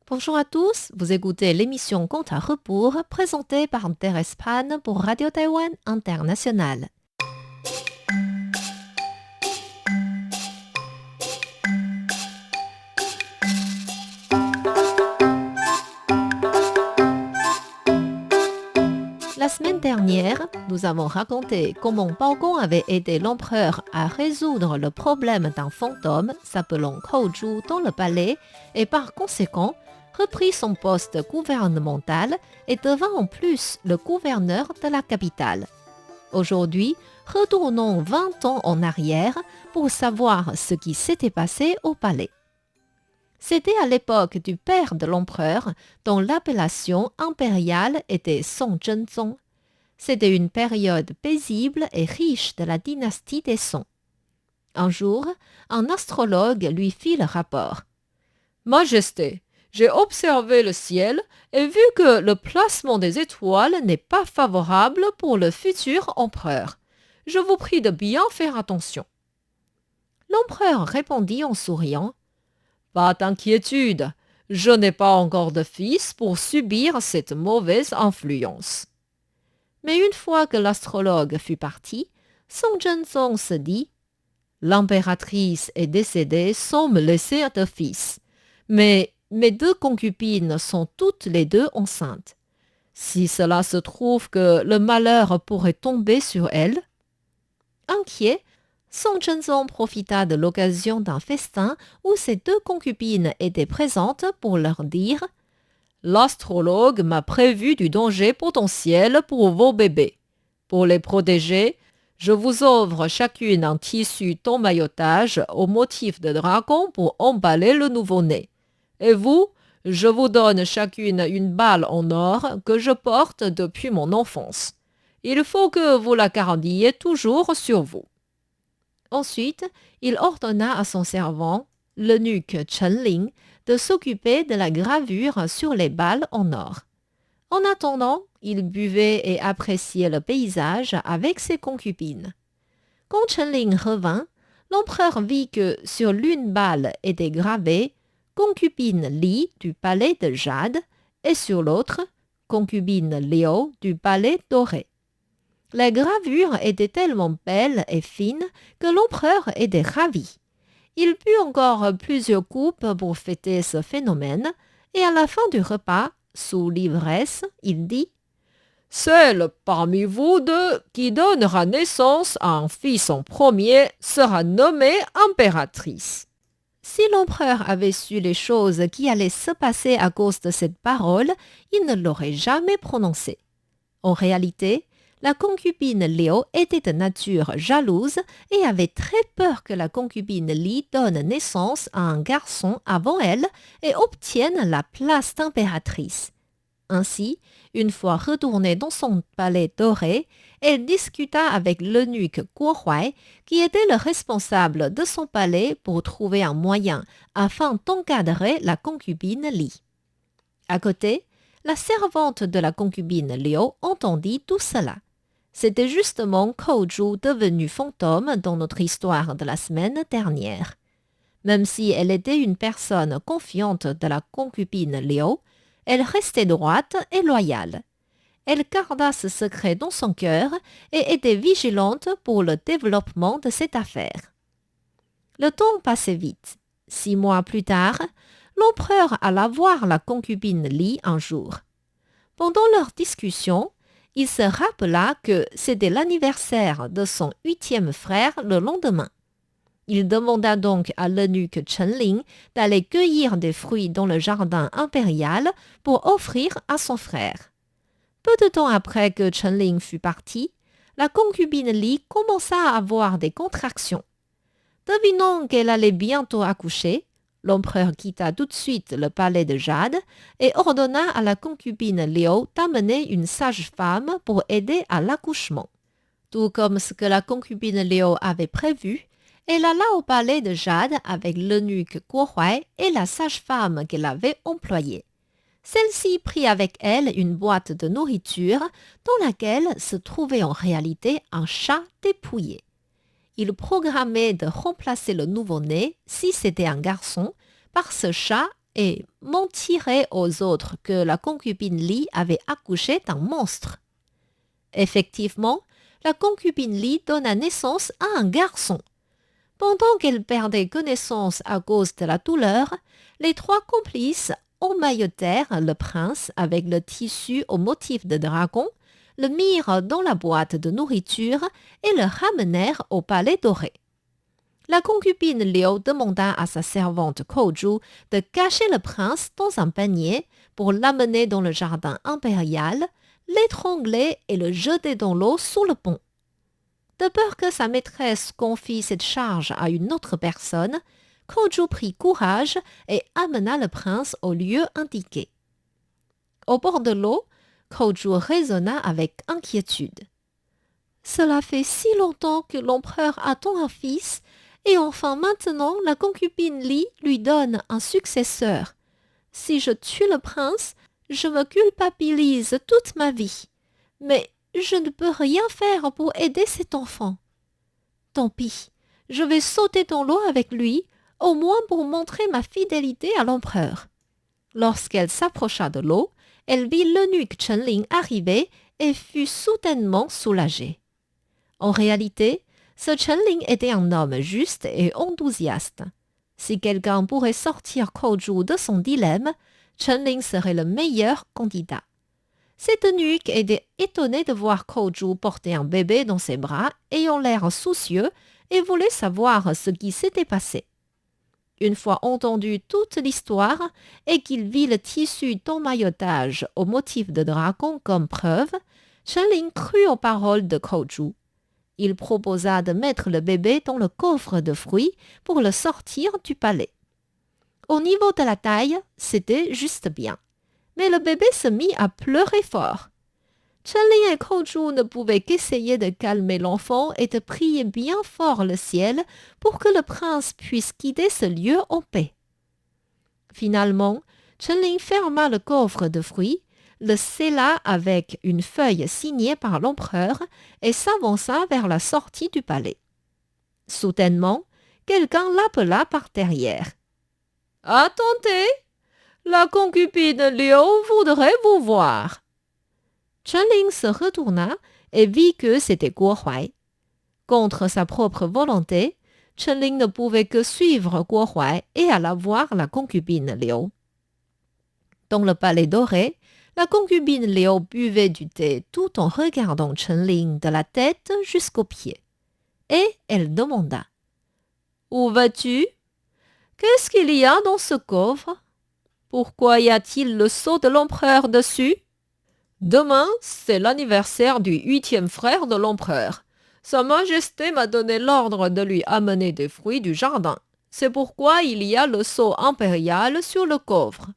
Bonjour à tous, vous écoutez l'émission Compte à rebours présentée par Thérèse Pan pour Radio Taïwan International. La semaine dernière, nous avons raconté comment Bao Gong avait aidé l'empereur à résoudre le problème d'un fantôme s'appelant Kou Zhu dans le palais et par conséquent reprit son poste gouvernemental et devint en plus le gouverneur de la capitale. Aujourd'hui, retournons 20 ans en arrière pour savoir ce qui s'était passé au palais. C'était à l'époque du père de l'empereur, dont l'appellation impériale était Song Zhenzong. C'était une période paisible et riche de la dynastie des Song. Un jour, un astrologue lui fit le rapport. « Majesté, j'ai observé le ciel et vu que le placement des étoiles n'est pas favorable pour le futur empereur. Je vous prie de bien faire attention. » L'empereur répondit en souriant. Pas d'inquiétude, je n'ai pas encore de fils pour subir cette mauvaise influence. Mais une fois que l'astrologue fut parti, Song Zhenzong se dit « L'impératrice est décédée sans me laisser de fils, mais mes 2 concubines sont toutes les 2 enceintes. Si cela se trouve que le malheur pourrait tomber sur elles ?» Inquiet, Song Zhenzong profita de l'occasion d'un festin où ses 2 concubines étaient présentes pour leur dire « L'astrologue m'a prévu du danger potentiel pour vos bébés. Pour les protéger, je vous offre chacune un tissu d'emmaillotage au motif de dragon pour emballer le nouveau-né. Et vous, je vous donne chacune une balle en or que je porte depuis mon enfance. Il faut que vous la gardiez toujours sur vous. » Ensuite, il ordonna à son servant, l'eunuque Chen Ling, de s'occuper de la gravure sur les balles en or. En attendant, il buvait et appréciait le paysage avec ses concubines. Quand Chen Ling revint, l'empereur vit que sur l'une balle était gravée « Concubine Li du palais de Jade » et sur l'autre « Concubine Liu du palais doré ». Les gravures étaient tellement belles et fines que l'empereur était ravi. Il but encore plusieurs coupes pour fêter ce phénomène et à la fin du repas, sous l'ivresse, il dit « Celle parmi vous 2 qui donnera naissance à un fils en premier sera nommée impératrice. » Si l'empereur avait su les choses qui allaient se passer à cause de cette parole, il ne l'aurait jamais prononcée. En réalité, la concubine Liu était de nature jalouse et avait très peur que la concubine Li donne naissance à un garçon avant elle et obtienne la place d'impératrice. Ainsi, une fois retournée dans son palais doré, elle discuta avec l'eunuque Guo Huai, qui était le responsable de son palais pour trouver un moyen afin d'encadrer la concubine Li. À côté, la servante de la concubine Liu entendit tout cela. C'était justement Kou Zhu devenu fantôme dans notre histoire de la semaine dernière. Même si elle était une personne confiante de la concubine Liu, elle restait droite et loyale. Elle garda ce secret dans son cœur et était vigilante pour le développement de cette affaire. Le temps passait vite. 6 mois plus tard, l'empereur alla voir la concubine Li un jour. Pendant leur discussion, il se rappela que c'était l'anniversaire de son 8e frère le lendemain. Il demanda donc à l'eunuque Chen Ling d'aller cueillir des fruits dans le jardin impérial pour offrir à son frère. Peu de temps après que Chen Ling fut parti, la concubine Li commença à avoir des contractions. Devinant qu'elle allait bientôt accoucher, l'empereur quitta tout de suite le palais de Jade et ordonna à la concubine Liu d'amener une sage-femme pour aider à l'accouchement. Tout comme ce que la concubine Liu avait prévu, elle alla au palais de Jade avec l'eunuque Guo Huai et la sage-femme qu'elle avait employée. Celle-ci prit avec elle une boîte de nourriture dans laquelle se trouvait en réalité un chat dépouillé. Il programmait de remplacer le nouveau-né, si c'était un garçon, par ce chat et mentirait aux autres que la concubine Li avait accouché d'un monstre. Effectivement, la concubine Li donna naissance à un garçon. Pendant qu'elle perdait connaissance à cause de la douleur, les trois complices emmaillotèrent le prince avec le tissu au motif de dragon, le mirent dans la boîte de nourriture et le ramenèrent au palais doré. La concubine Liu demanda à sa servante Kouzhu de cacher le prince dans un panier pour l'amener dans le jardin impérial, l'étrangler et le jeter dans l'eau sous le pont. De peur que sa maîtresse confie cette charge à une autre personne, Kouzhu prit courage et amena le prince au lieu indiqué. Au bord de l'eau, Kouzhu raisonna avec inquiétude. « Cela fait si longtemps que l'empereur attend un fils, et enfin maintenant la concubine Li lui donne un successeur. Si je tue le prince, je me culpabilise toute ma vie. Mais je ne peux rien faire pour aider cet enfant. Tant pis, je vais sauter dans l'eau avec lui, au moins pour montrer ma fidélité à l'empereur. » Lorsqu'elle s'approcha de l'eau, elle vit l'eunuque Chenling arriver et fut soudainement soulagée. En réalité, ce Chenling était un homme juste et enthousiaste. Si quelqu'un pourrait sortir Kouzhu de son dilemme, Chenling serait le meilleur candidat. Cet eunuque était étonné de voir Kouzhu porter un bébé dans ses bras, ayant l'air soucieux, et voulait savoir ce qui s'était passé. Une fois entendu toute l'histoire et qu'il vit le tissu d'emmaillotage au motif de dragon comme preuve, Chenling crut aux paroles de Kouzhu. Il proposa de mettre le bébé dans le coffre de fruits pour le sortir du palais. Au niveau de la taille, c'était juste bien. Mais le bébé se mit à pleurer fort. Chenling et Kouzhu ne pouvaient qu'essayer de calmer l'enfant et de prier bien fort le ciel pour que le prince puisse quitter ce lieu en paix. Finalement, Chenling ferma le coffre de fruits, le scella avec une feuille signée par l'empereur et s'avança vers la sortie du palais. Soudainement, quelqu'un l'appela par derrière. « Attendez, la concubine Liu voudrait vous voir. » Chenling se retourna et vit que c'était Guo Huai. Contre sa propre volonté, Chenling ne pouvait que suivre Guo Huai et alla voir la concubine Liu. Dans le palais doré, la concubine Liu buvait du thé tout en regardant Chenling de la tête jusqu'aux pieds. Et elle demanda « Où vas-tu? Qu'est-ce qu'il y a dans ce coffre? Pourquoi y a-t-il le sceau de l'empereur dessus? Demain, c'est l'anniversaire du 8e frère de l'empereur. Sa Majesté m'a donné l'ordre de lui amener des fruits du jardin. C'est pourquoi il y a le sceau impérial sur le coffre. »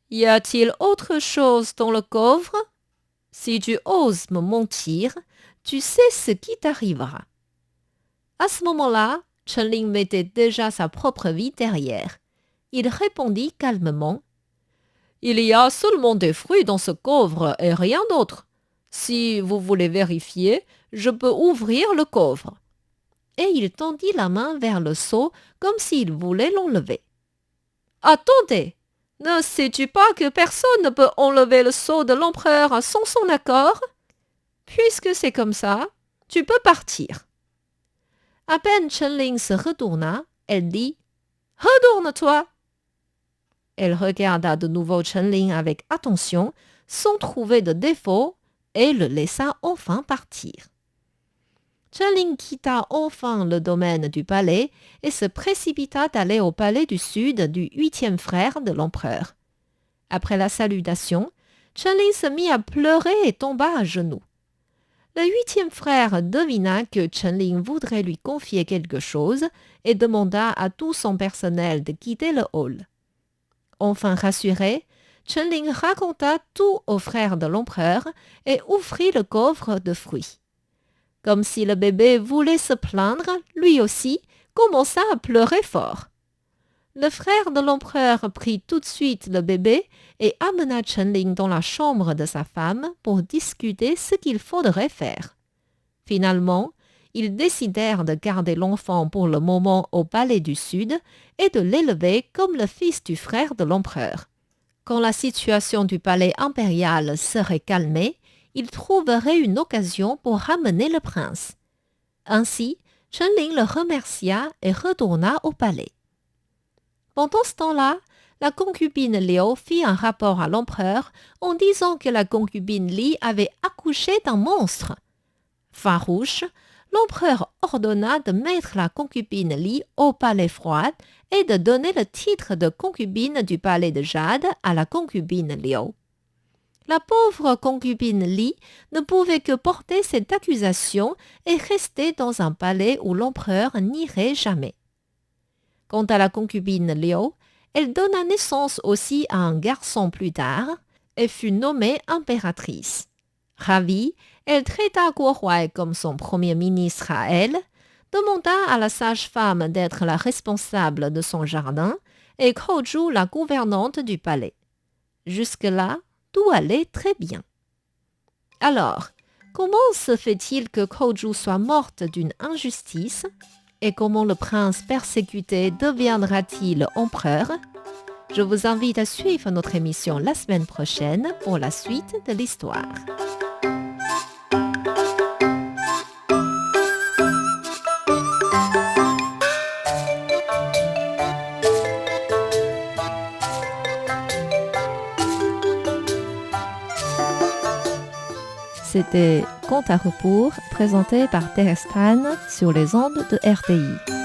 Y a-t-il autre chose dans le coffre? Si tu oses me mentir, tu sais ce qui t'arrivera. À ce moment-là, Chenling mettait déjà sa propre vie derrière. Il répondit calmement. Il y a seulement des fruits dans ce coffre et rien d'autre. Si vous voulez vérifier, je peux ouvrir le coffre. Et il tendit la main vers le seau comme s'il voulait l'enlever. Attendez! Ne sais-tu pas que personne ne peut enlever le sceau de l'empereur sans son accord? Puisque c'est comme ça, tu peux partir. À peine Chenling se retourna, elle dit « Retourne-toi !» Elle regarda de nouveau Chenling avec attention, sans trouver de défaut, et le laissa enfin partir. Chenling quitta enfin le domaine du palais et se précipita d'aller au palais du sud du 8e frère de l'empereur. Après la salutation, Chenling se mit à pleurer et tomba à genoux. Le 8e frère devina que Chenling voudrait lui confier quelque chose et demanda à tout son personnel de quitter le hall. Enfin rassuré, Chenling raconta tout au frère de l'empereur et ouvrit le coffre de fruits. Comme si le bébé voulait se plaindre, lui aussi commença à pleurer fort. Le frère de l'empereur prit tout de suite le bébé et amena Chenling dans la chambre de sa femme pour discuter ce qu'il faudrait faire. Finalement, ils décidèrent de garder l'enfant pour le moment au palais du Sud et de l'élever comme le fils du frère de l'empereur. Quand la situation du palais impérial serait calmée, ils trouveraient une occasion pour ramener le prince. Ainsi, Chen Ling le remercia et retourna au palais. Pendant ce temps-là, la concubine Liu fit un rapport à l'empereur en disant que la concubine Li avait accouché d'un monstre. Farouche, l'empereur ordonna de mettre la concubine Li au palais froid et de donner le titre de concubine du palais de Jade à la concubine Liu. La pauvre concubine Li ne pouvait que porter cette accusation et rester dans un palais où l'empereur n'irait jamais. Quant à la concubine Liu, elle donna naissance aussi à un garçon plus tard et fut nommée impératrice. Ravie, elle traita Guo Huai comme son premier ministre à elle, demanda à la sage-femme d'être la responsable de son jardin et Kou Zhu la gouvernante du palais. Jusque-là, tout allait très bien. Alors, comment se fait-il que Kou Zhu soit morte d'une injustice et comment le prince persécuté deviendra-t-il empereur? Je vous invite à suivre notre émission la semaine prochaine pour la suite de l'histoire. C'était Conte à rebours présenté par Thérèse Tan sur les ondes de RTI.